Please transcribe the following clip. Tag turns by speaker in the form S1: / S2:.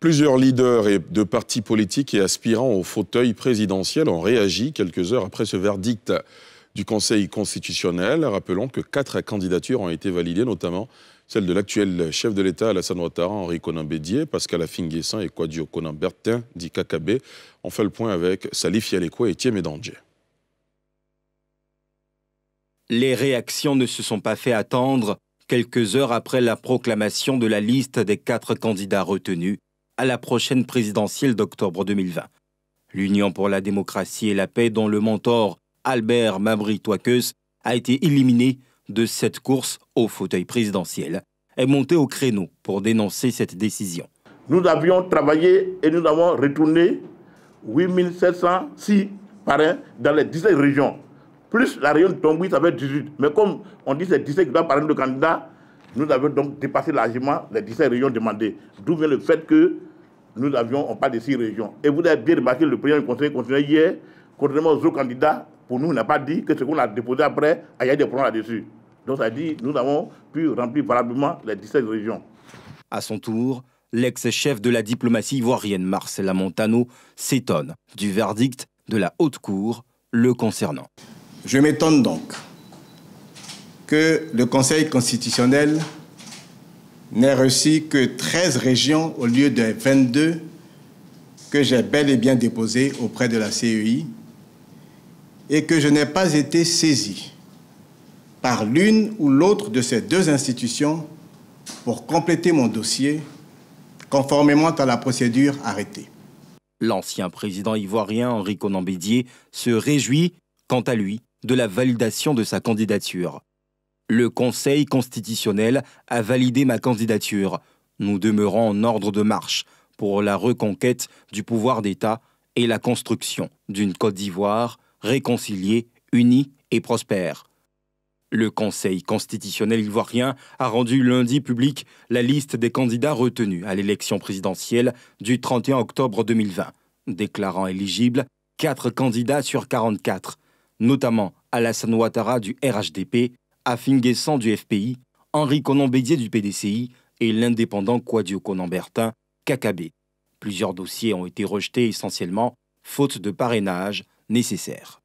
S1: Plusieurs leaders de partis politiques et aspirants au fauteuil présidentiel ont réagi quelques heures après ce verdict du Conseil constitutionnel. Rappelons que 4 candidatures ont été validées, notamment celle de l'actuel chef de l'État, Alassane Ouattara, Henri Konan Bédié, Pascal Affi-N'Guessan et Kouadio Konan Bertin, dit Kakabe. On fait le point avec Salif Yaleko et Thiemé Dandje.
S2: Les réactions ne se sont pas fait attendre quelques heures après la proclamation de la liste des 4 candidats retenus à la prochaine présidentielle d'octobre 2020. L'Union pour la démocratie et la paix, dont le mentor Albert Mamri Touakeus a été éliminé de cette course au fauteuil présidentiel, est monté au créneau pour dénoncer cette décision.
S3: Nous avions travaillé et nous avons retourné 8706 parrains dans les 17 régions. Plus la région de Tombouy, ça fait 18. Mais comme on dit c'est 17 qui doivent parrainer le candidat, nous avons donc dépassé largement les 17 régions demandées. D'où vient le fait que nous on parle de 6 régions. Et vous avez bien remarqué, le président du Conseil constitutionnel hier, contrairement aux autres candidats, pour nous, il n'a pas dit que ce qu'on a déposé après, il y a des problèmes là-dessus. Donc ça dit, nous avons pu remplir valablement les 17 régions.
S2: À son tour, l'ex-chef de la diplomatie ivoirienne, Marcela Montano, s'étonne du verdict de la Haute Cour le concernant.
S4: Je m'étonne donc que le Conseil constitutionnel n'ait reçu que 13 régions au lieu de 22 que j'ai bel et bien déposées auprès de la CEI et que je n'ai pas été saisi par l'une ou l'autre de ces 2 institutions pour compléter mon dossier conformément à la procédure arrêtée.
S2: L'ancien président ivoirien Henri Konan Bédié se réjouit, quant à lui, de la validation de sa candidature. Le Conseil constitutionnel a validé ma candidature. Nous demeurons en ordre de marche pour la reconquête du pouvoir d'État et la construction d'une Côte d'Ivoire réconciliée, unie et prospère. Le Conseil constitutionnel ivoirien a rendu lundi public la liste des candidats retenus à l'élection présidentielle du 31 octobre 2020, déclarant éligibles 4 candidats sur 44, notamment Alassane Ouattara du RHDP, Affi-N'Guessan du FPI, Henri Konan Bédié du PDCI et l'indépendant Kouadio Konan Bertin, Kakabe. Plusieurs dossiers ont été rejetés essentiellement faute de parrainage nécessaire.